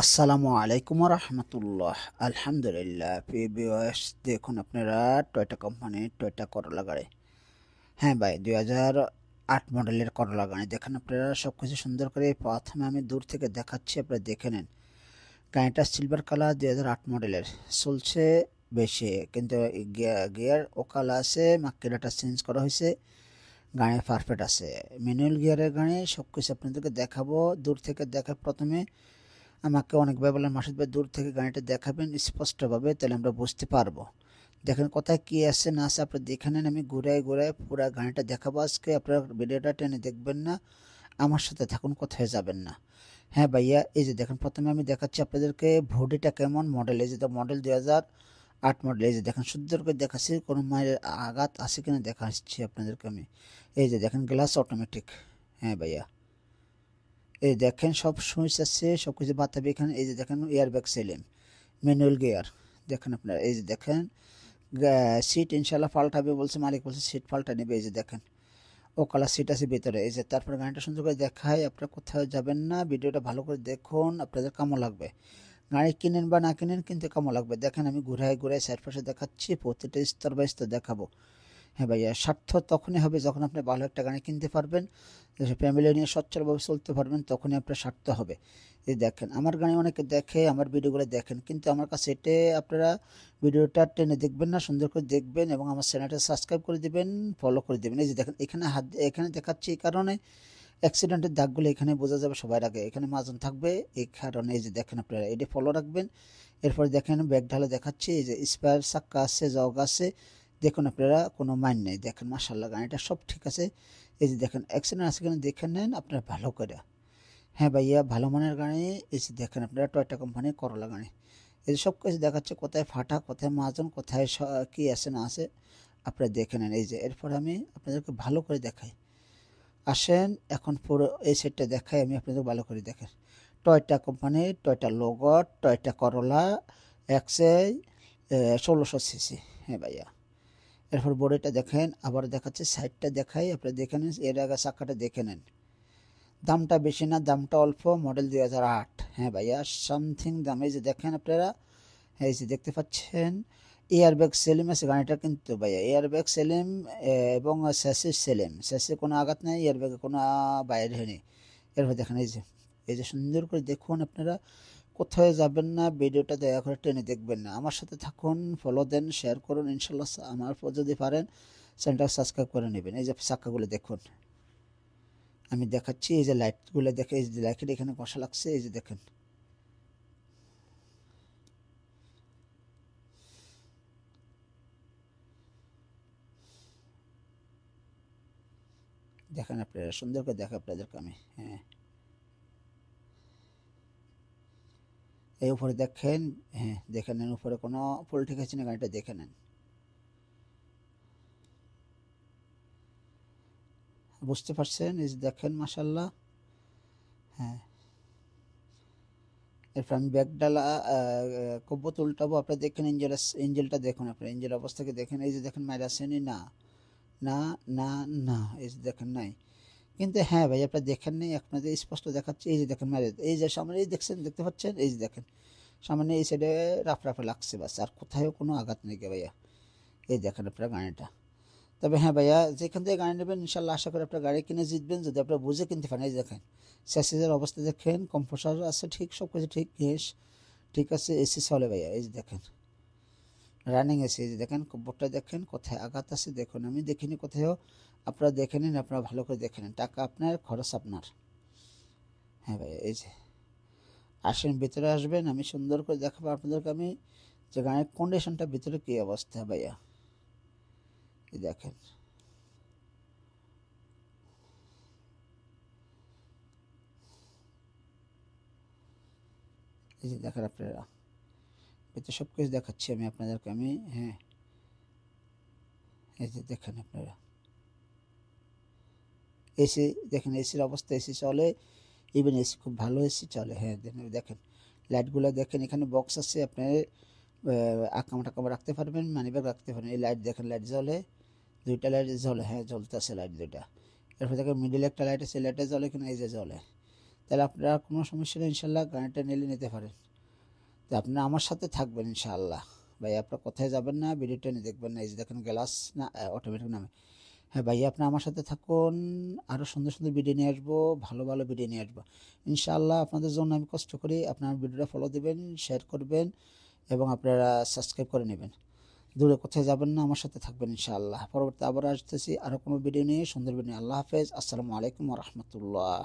আসসালামু আলাইকুম রহমতুল্লাহ। আলহামদুলিল্লাহ। পিবিএস দেখুন আপনারা টয়োটা কোম্পানির টয়োটা করলা গাড়ি। হ্যাঁ ভাই, 2008 মডেলের করলা গাড়ি দেখেন আপনারা। সব কিছু সুন্দর করে প্রথমে আমি দূর থেকে দেখাচ্ছি, আপনারা দেখে নেন। গাড়িটা সিলভার কালার, 2008 মডেলের। চলছে বেশি, কিন্তু গিয়ার ওকালা আছে, মাক্কিরাটা চেঞ্জ করা হয়েছে। গাড়ি পারফেক্ট আছে, ম্যানুয়াল গিয়ারের গাড়ি। সব কিছু আপনাদেরকে দেখাবো দূর থেকে। দেখা প্রথমে আমাকে অনেকবার বলেন মাসুদ ভাই দূর থেকে গাড়িটা দেখাবেন স্পষ্টভাবে, তাহলে আমরা বুঝতে পারবো। দেখেন কোথায় কি আছে না আছে, আপনি দেখে নেন। আমি ঘুরায় ঘুরায় পুরো গাড়িটা দেখাবো আজকে। আপনারা ভিডিওটা টেনে দেখবেন না, আমার সাথে থাকুন, কোথায় যাবেন না। হ্যাঁ ভাইয়া, এই যে দেখেন প্রথমে আমি দেখাচ্ছি আপনাদেরকে বডিটা কেমন মডেল। এই যে মডেল 2008 মডেল। এই যে দেখেন সুন্দর করে দেখাচ্ছি, কোনো মায়ের আঘাত আছে কিনা দেখাচ্ছি আপনাদেরকে আমি। এই যে দেখেন গ্লাস অটোমেটিক। হ্যাঁ ভাইয়া, এই দেখেন সব সুইচ আছে, সব কিছু বাতাবে এখানে। এই যে দেখেন এয়ারব্যাগ সেলিম, ম্যানুয়াল গিয়ার। দেখেন আপনারা, এই যে দেখেন সিট ইনশাল্লাহ পাল্টাবে বলছে, মালিক বলছে সিট পাল্টা নেবে। এই যে দেখেন ও কালার সিট আছে ভিতরে। এই যে তারপরে গাড়িটা সুন্দর করে দেখায়, আপনারা কোথাও যাবেন না, ভিডিওটা ভালো করে দেখুন, আপনাদের কেমন লাগবে। গাড়ি কিনেন বা না কিনেন কিন্তু কেমন লাগবে দেখেন। আমি ঘুরায় ঘুরায় সাইড পাশে দেখাচ্ছি, প্রতিটা স্তর বাই স্তর দেখাবো। হ্যাঁ ভাইয়া, স্বার্থ তখনই হবে যখন আপনি ভালো একটা গাড়ি কিনতে পারবেন, ফ্যামিলি নিয়ে সচ্ছলভাবে চলতে পারবেন, তখনই আপনার স্বার্থ হবে। এই দেখেন আমার গাড়ি অনেকে দেখে, আমার ভিডিওগুলো দেখেন, কিন্তু আমার কাছে এটে আপনারা ভিডিওটা টেনে দেখবেন না, সুন্দর করে দেখবেন এবং আমার চ্যানেলটা সাবস্ক্রাইব করে দিবেন, ফলো করে দেবেন। এই যে দেখেন এখানে এখানে দেখাচ্ছি এই কারণে অ্যাক্সিডেন্টের দাগগুলো এখানে বোঝা যাবে সবার আগে, এখানে মাজন থাকবে এই কারণে। এই যে দেখেন আপনারা এটা ফলো রাখবেন। এরপরে দেখেন ব্যাগ ঢালে দেখাচ্ছি, এই যে স্পায়ার চাক্কা আছে, জগ আছে। দেখুন আপনারা কোনো মাইন নেই, দেখেন মাশাআল্লাহ গাড়িটা সব ঠিক আছে। এই যে দেখেন অ্যাক্সিডেন্ট আছে কিনা দেখে নেন আপনারা ভালো করে। হ্যাঁ ভাইয়া, ভালো মানের গাড়ি। এই যে দেখেন আপনারা টয়োটা কোম্পানির করলা গাড়ি। এই যে সব কিছু দেখাচ্ছে, কোথায় ফাটা, কোথায় মাজন, কোথায় কি আছে না আছে, আপনারা দেখে নেন। এই যে এরপর আমি আপনাদেরকে ভালো করে দেখাই। আসেন এখন পুরো এই সেটটা দেখাই আমি আপনাদের ভালো করে। দেখেন টয়োটা কোম্পানির টয়োটা লোগো, টয়োটা করলা এক্সআই 1600 সিসি। হ্যাঁ ভাইয়া, এরপর বডিটা দেখেন, আবার দেখাচ্ছে সাইডটা দেখাই, আপনারা দেখে নেন। এর আগে চাকাটা দেখে নেন। দামটা বেশি না, দামটা অল্প, মডেল 2008। হ্যাঁ ভাইয়া, সামথিং দাম। এই যে দেখেন আপনারা, এই যে দেখতে পাচ্ছেন এয়ারব্যাগ সেলিম আছে গাড়িটা, কিন্তু ভাইয়া এয়ারব্যাগ সেলিম এবং স্যাসি সেলিম, স্যাসে কোনো আঘাত নেই, এয়ারব্যাগে কোনো বাইরে নেই। এরপর দেখেন এই যে সুন্দর করে দেখুন আপনারা, কোথায় যাবেন না, ভিডিওটা দয়া করে টেনে দেখবেন না, আমার সাথে থাকুন, ফলো দেন, শেয়ার করুন ইনশাল্লাহ। আমার যদি পারেন চ্যানেলটা সাবস্ক্রাইব করে নেবেন। এই যে চাক্কাগুলো দেখুন, আমি দেখাচ্ছি। এই যে লাইটগুলো দেখে, এই যে লাইটের এখানে কষা লাগছে। এই যে দেখেন, দেখেন আপনারা সুন্দর করে দেখা আপনাদেরকে আমি। হ্যাঁ, এই উপরে দেখেন। হ্যাঁ দেখে নেন, উপরে কোনো ফুল ঠিক আছে না, গাড়িটা দেখে নেন। বুঝতে পারছেন? এই যে দেখেন মাশাল্লাহ। হ্যাঁ, এরপর আমি ব্যাগ ডালা কব্বত উল্টাবো, আপনারা দেখেন। ইঞ্জেলটা দেখুন, আপনার ইঞ্জেল অবস্থাকে দেখেন। এই যে দেখেন মায়ের আসেনি না, না না না, এই যে দেখেন নাই। কিন্তু হ্যাঁ ভাই, আপনারা দেখেন নাই, আপনাদের স্পষ্ট দেখাচ্ছে। এই যে দেখেন মায়ের, এই যে সামনে, এই দেখছেন, দেখতে পাচ্ছেন? এই যে দেখেন সামনে এই সাইডে রাফ রাফে লাগছে বাস, আর কোথায়ও কোনো আঘাত নেই কে ভাইয়া। এই দেখেন আপনারা গাড়িটা। তবে হ্যাঁ ভাইয়া, যেখান থেকে গাড়ি নেবেন ইনশাল্লাহ আশা করি আপনার গাড়ি কিনে জিতবেন, যদি আপনারা বুঝে কিনতে পারেন। এই দেখেন স্যাসেজের অবস্থা দেখেন, কম্প্রেসার আছে ঠিক, সব কিছু ঠিক, গ্যাস ঠিক আছে, এসি চলে ভাইয়া। এই যে দেখেন রানিং এসি। এই যে দেখেন কব্বরটা দেখেন, কোথায় আঘাত আছে দেখুন, আমি দেখিনি কোথাও, আপনারা দেখে নিন, আপনারা ভালো করে দেখে নিন, টাকা আপনার, খরচ আপনার। হ্যাঁ ভাইয়া, এই যে আসেন ভিতরে আসবেন, আমি সুন্দর করে দেখাবো আপনাদেরকে আমি যে গাড়ির কন্ডিশনটা ভিতরে কী অবস্থা ভাইয়া। এই দেখেন, এই যে দেখেন আপনারা, ভিতরে সব কিছু দেখাচ্ছি আমি আপনাদেরকে আমি। হ্যাঁ, এই যে দেখেন আপনারা এসি দেখেন, এসির অবস্থা, এসি চলে, ইভেন এসি খুব ভালো এসি চলে। হ্যাঁ দেখেন লাইটগুলো দেখেন, এখানে বক্স আছে, আপনার আকামা টাকামা রাখতে পারবেন, মানিব্যাগ রাখতে পারবেন। এই লাইট দেখেন, লাইট জ্বলে, দুইটা লাইট জ্বলে। হ্যাঁ জ্বলতেছে লাইট দুইটা। এরপর দেখেন মিডিলে একটা লাইট আছে, লাইটে জ্বলে কিনা, এই যে জ্বলে। তাহলে আপনারা কোনো সমস্যা নেই, ইনশাল্লাহ গাড়িটা নিতে পারেন। তো আপনারা আমার সাথে থাকবেন ইনশাআল্লাহ। ভাই আপনারা কোথায় যাবেন না, ভিডিওটা নিয়ে দেখবেন না। এই যে দেখেন গ্লাস না অটোমেটিক নামে। হ্যাঁ ভাই, আপনি আমার সাথে থাকুন, আরও সুন্দর সুন্দর ভিডিও নিয়ে আসবো, ভালো ভালো ভিডিও নিয়ে আসবো ইনশাআল্লাহ। আপনাদের জন্য আমি কষ্ট করি, আপনারা ভিডিওটা ফলো দেবেন, শেয়ার করবেন এবং আপনারা সাবস্ক্রাইব করে নেবেন। দূরে কোথায় যাবেন না, আমার সাথে থাকবেন ইনশাআল্লাহ। পরবর্তী আবার আসতেছি আরও কোনো ভিডিও নিয়ে, সুন্দর ভিডিও নিয়ে। আল্লাহ হাফেজ, আসসালামু আলাইকুম ওয়া রাহমাতুল্লাহ।